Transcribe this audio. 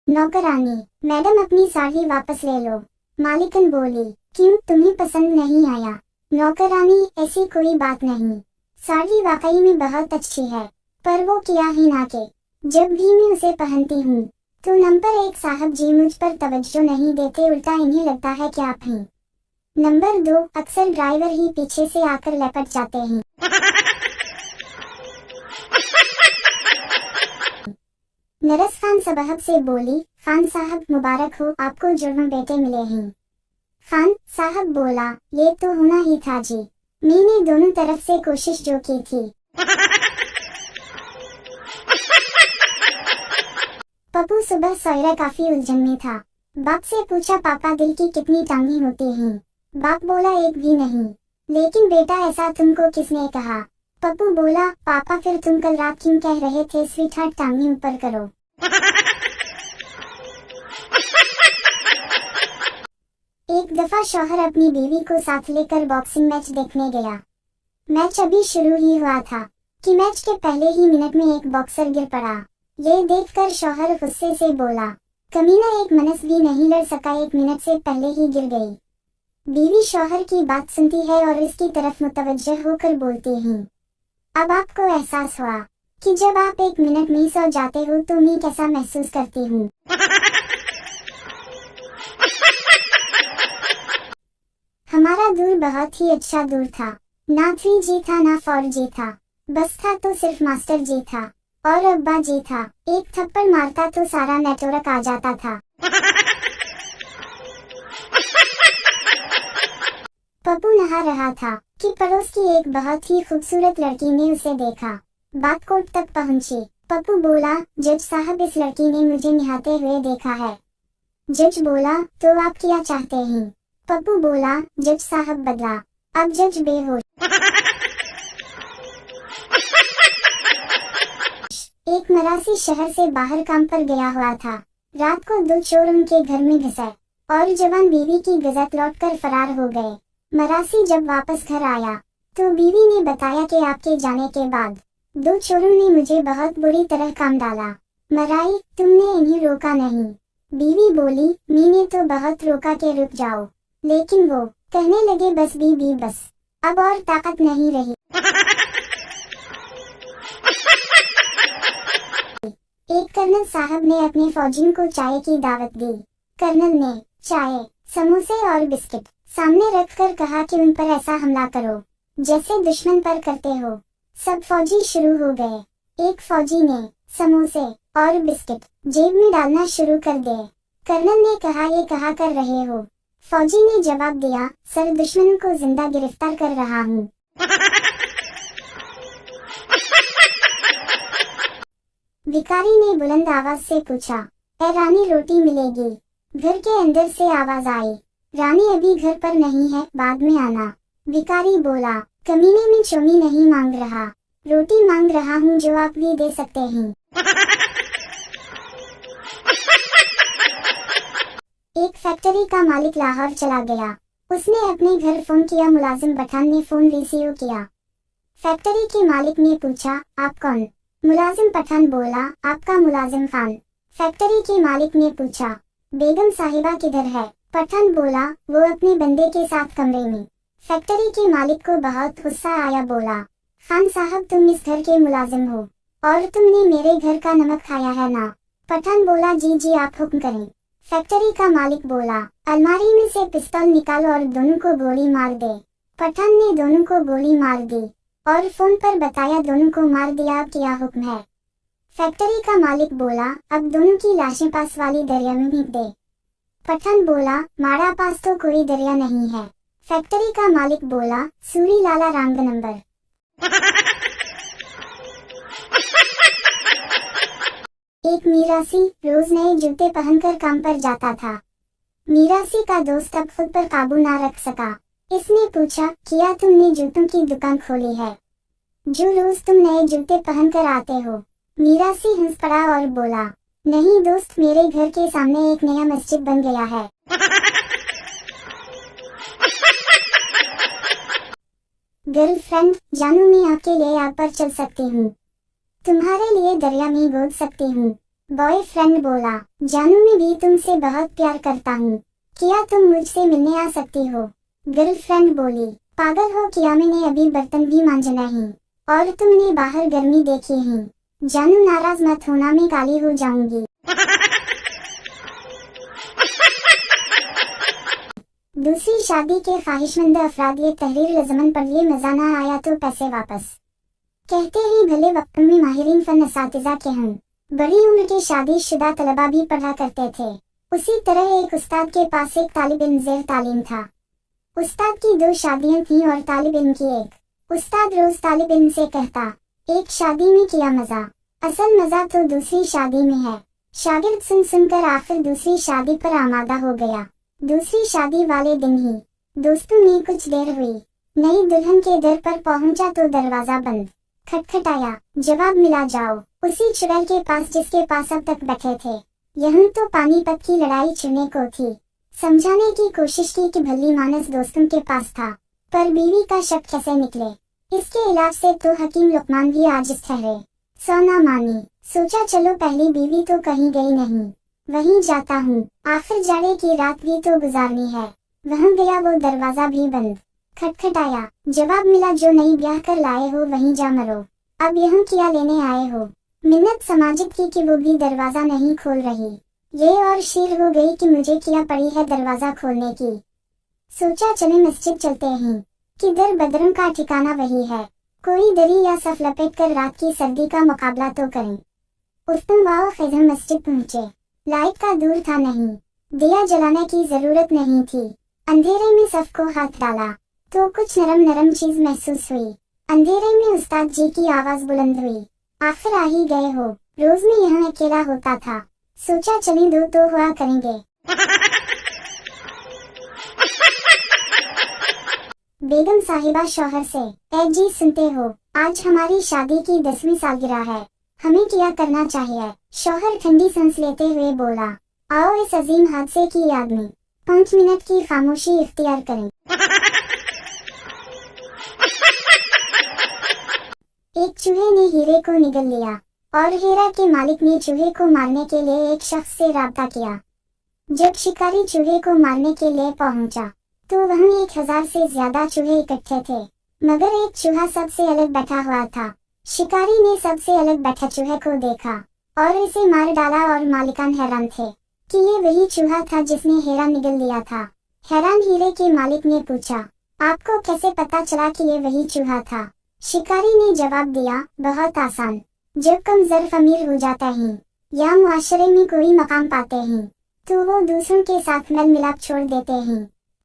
नौकरानी, मैडम अपनी साड़ी वापस ले लो। मालिकन बोली, क्यों, तुम्हें पसंद नहीं आया? नौकरानी, ऐसी कोई बात नहीं, साड़ी वाकई में बहुत अच्छी है, पर वो किया ही ना के जब भी मैं उसे पहनती हूँ तो नंबर 1 साहब जी मुझ पर तवज्जो नहीं देते, उल्टा इन्हें लगता है कि आप हैं। नंबर 2, अक्सर ड्राइवर ही पीछे से आकर लपट जाते हैं। नरस खान सबहब से बोली, खान साहब मुबारक हो, आपको जुर्म बेटे मिले हैं। खान साहब बोला, ये तो होना ही था जी, मैंने दोनों तरफ से कोशिश जो की थी। पप्पू सुबह सवेरे काफी उलझन में था। बाप से पूछा, पापा दिल की कितनी टांगें होती हैं? बाप बोला, एक भी नहीं। लेकिन बेटा ऐसा तुमको किसने कहा? पप्पू बोला, पापा फिर तुम कल रात क्यों कह रहे थे स्वीट हार्ट टांगें ऊपर करो? एक दफा शौहर अपनी बीवी को साथ लेकर बॉक्सिंग मैच देखने गया। मैच अभी शुरू ही हुआ था कि मैच के पहले ही मिनट में एक बॉक्सर गिर पड़ा। ये देखकर शौहर गुस्से से बोला, कमीना, एक मिनट भी नहीं लड़ सका, 1 मिनट से पहले ही गिर गई। बीवी शौहर की बात सुनती है और इसकी तरफ मुतवज्जह होकर बोलती है, अब आपको एहसास हुआ कि जब आप 1 मिनट में सो जाते हो तो मैं कैसा महसूस करती हूँ। हमारा दूर बहुत ही अच्छा दूर था, ना 3G था ना 4G था, बस था तो सिर्फ मास्टर जी था और अब्बा जी था। एक थप्पड़ मारता तो सारा नेटवर्क आ जाता था। पप्पू नहा रहा था कि पड़ोस की एक बहुत ही खूबसूरत लड़की ने उसे देखा। बात कोर्ट तक पहुंची। पप्पू बोला, जज साहब, इस लड़की ने मुझे नहाते हुए देखा है। जज बोला, तो आप क्या चाहते हैं? पप्पू बोला, जज साहब बदला। अब जज बेहोश। एक मरासी शहर से बाहर काम पर गया हुआ था। रात को 2 चोर उनके घर में घुसे और जवान बीवी की गजत लौटकर फरार हो गए। मरासी जब वापस घर आया तो बीवी ने बताया कि आपके जाने के बाद 2 चोरों ने मुझे बहुत बुरी तरह काम डाला। मराई, तुमने इन्हें रोका नहीं? बीवी बोली, मैंने तो बहुत रोका के रुक जाओ, लेकिन वो कहने लगे बस बीबी बस, अब और ताकत नहीं रही। एक कर्नल साहब ने अपने फौजियों को चाय की दावत दी। कर्नल ने चाय, समोसे और बिस्किट सामने रखकर कहा कि उन पर ऐसा हमला करो जैसे दुश्मन पर करते हो। सब फौजी शुरू हो गए। एक फौजी ने समोसे और बिस्किट जेब में डालना शुरू कर दिए। कर्नल ने कहा, ये कहा कर रहे हो? फौजी ने जवाब दिया, सर, दुश्मनों को जिंदा गिरफ्तार कर रहा हूँ। भिखारी ने बुलंद आवाज से पूछा, ए रानी, रोटी मिलेगी? घर के अंदर से आवाज आई, रानी अभी घर पर नहीं है, बाद में आना। भिखारी बोला, कमीने में चोमी नहीं मांग रहा, रोटी मांग रहा हूँ जो आप भी दे सकते हैं। एक फैक्ट्री का मालिक लाहौर चला गया। उसने अपने घर फोन किया। मुलाजिम पठान ने फोन रिसीव किया। फैक्ट्री के मालिक ने पूछा, आप कौन? मुलाजिम पठान बोला, आपका मुलाजिम खान। फैक्ट्री के मालिक ने पूछा, बेगम साहिबा किधर है? पठान बोला, वो अपने बंदे के साथ कमरे में। फैक्ट्री के मालिक को बहुत गुस्सा आया। बोला, खान साहब, तुम इस घर के मुलाजिम हो और तुमने मेरे घर का नमक खाया है ना? पठान बोला, जी जी, आप हुक्म करें। फैक्ट्री का मालिक बोला, अलमारी में से पिस्तौल निकालो और दोनों को गोली मार दे। पठान ने दोनों को गोली मार दी और फोन पर बताया, दोनों को मार दिया, अब क्या हुक्म है? फैक्ट्री का मालिक बोला, अब दोनों की लाशें पास वाली दरिया में फेंक दे। पठान बोला, मारा पास तो कोई दरिया नहीं है। फैक्ट्री का मालिक बोला, सूरी लाला रांग नंबर। एक मीरासी रोज नए जूते पहनकर काम पर जाता था। मीरासी का दोस्त अब खुद पर काबू ना रख सका। इसने पूछा, क्या तुमने जूतों की दुकान खोली है जो रोज तुम नए जूते पहनकर आते हो? मीरासी हंस पड़ा और बोला, नहीं दोस्त, मेरे घर के सामने एक नया मस्जिद बन गया है। गर्लफ्रेंड, जानू, मैं आपके लिए आग पर चल सकती हूँ, तुम्हारे लिए दरिया में कूद सकती हूँ, बॉयफ्रेंड बोला, जानू मैं भी तुमसे बहुत प्यार करता हूँ, क्या तुम मुझसे मिलने आ सकती हो? गर्लफ्रेंड बोली, पागल हो क्या, मैंने अभी बर्तन भी मांजना है और तुमने बाहर गर्मी देखी है। जानू नाराज मत होना, मैं काली हो जाऊंगी। दूसरी शादी के ख्वाहिशमंद अफराद ये तहरीर लज़मन पढ़ लिए, मजा ना आया तो पैसे वापस। कहते ही भले वक्त में माहिरीन फन असातिज़ा के हम बड़ी उम्र के शादीशुदा तलबा भी पढ़ा करते थे। उसी तरह एक उस्ताद के पास एक तालिब इल्म ज़ेर तालीम था। उस्ताद की 2 शादियां थीं और तालिब इल्म की एक। उस्ताद रोज तालिब इल्म से कहता, एक शादी में किया मजा, असल मजा तो दूसरी शादी में है। शागिर्द सुन सुनकर आखिर दूसरी शादी पर आमादा हो गया। दूसरी शादी वाले दिन ही दोस्तों ने कुछ देर हुई, नई दुल्हन के दर पर पहुंचा तो दरवाजा बंद। खटखटाया, जवाब मिला, जाओ। उसी चुड़ैल के पास जिसके पास अब तक बैठे थे। यहीं तो पानीपत की लड़ाई छिड़ने को थी। समझाने की कोशिश की कि भली मानस दोस्तों के पास था, पर बीवी का शक कैसे निकले। इसके इलाज से तो हकीम लुकमान भी आजिज ठहरे। सोना मानी, सोचा चलो पहली बीवी तो कहीं गई नहीं, वहीं जाता हूँ, आखिर जाड़े की रात भी तो गुजारनी है। वहाँ गया, वो दरवाजा भी बंद। खटखटाया, जवाब मिला, जो नई ब्याह कर लाए हो वहीं जा मरो, अब यहाँ क्या लेने आए हो। मिन्नत समाजित की कि वो भी दरवाजा नहीं खोल रही। ये और शीर हो गई कि मुझे क्या पड़ी है दरवाजा खोलने की। सोचा चले मस्जिद चलते हैं, कि दर बदरों का ठिकाना वही है। कोई दरी या सफ लपेट कर रात की सर्दी का मुकाबला तो करें। उफ्तम वाओ खैजर मस्जिद पहुँचे। लाइट का दूर था नहीं, दिया जलाने की जरूरत नहीं थी। अंधेरे में सफ को हाथ डाला तो कुछ नरम नरम चीज महसूस हुई। अंधेरे में उस्ताद जी की आवाज बुलंद हुई, आखिर आ ही गए हो। रोज में यहाँ अकेला होता था, सोचा चलें 2 तो हुआ करेंगे। बेगम साहिबा शौहर से, ए जी सुनते हो, आज हमारी शादी की 10वीं सालगिरह है, हमें क्या करना चाहिए? शौहर ठंडी सांस लेते हुए बोला, आओ इस अजीम हादसे की याद में 5 मिनट की खामोशी इख्तियार करें। एक चूहे ने हीरे को निगल लिया और हीरा के मालिक ने चूहे को मारने के लिए एक शख्स से राब्ता किया। जब शिकारी चूहे को मारने के लिए पहुंचा तो वहां 1000 से ज्यादा चूहे इकट्ठे थे, मगर एक चूहा सबसे अलग बैठा हुआ था। शिकारी ने सबसे अलग बैठा चूहे को देखा और इसे मार डाला और मालिकान हैरान थे कि ये वही चूहा था जिसने हीरा निगल लिया था। हैरान हीरे के मालिक ने पूछा, आपको कैसे पता चला कि ये वही चूहा था? शिकारी ने जवाब दिया, बहुत आसान, जब कम ज़र्फ अमीर हो जाता है या मुआशरे में कोई मकाम पाते हैं तो वो दूसरों के साथ मेल मिलाप छोड़ देते हैं।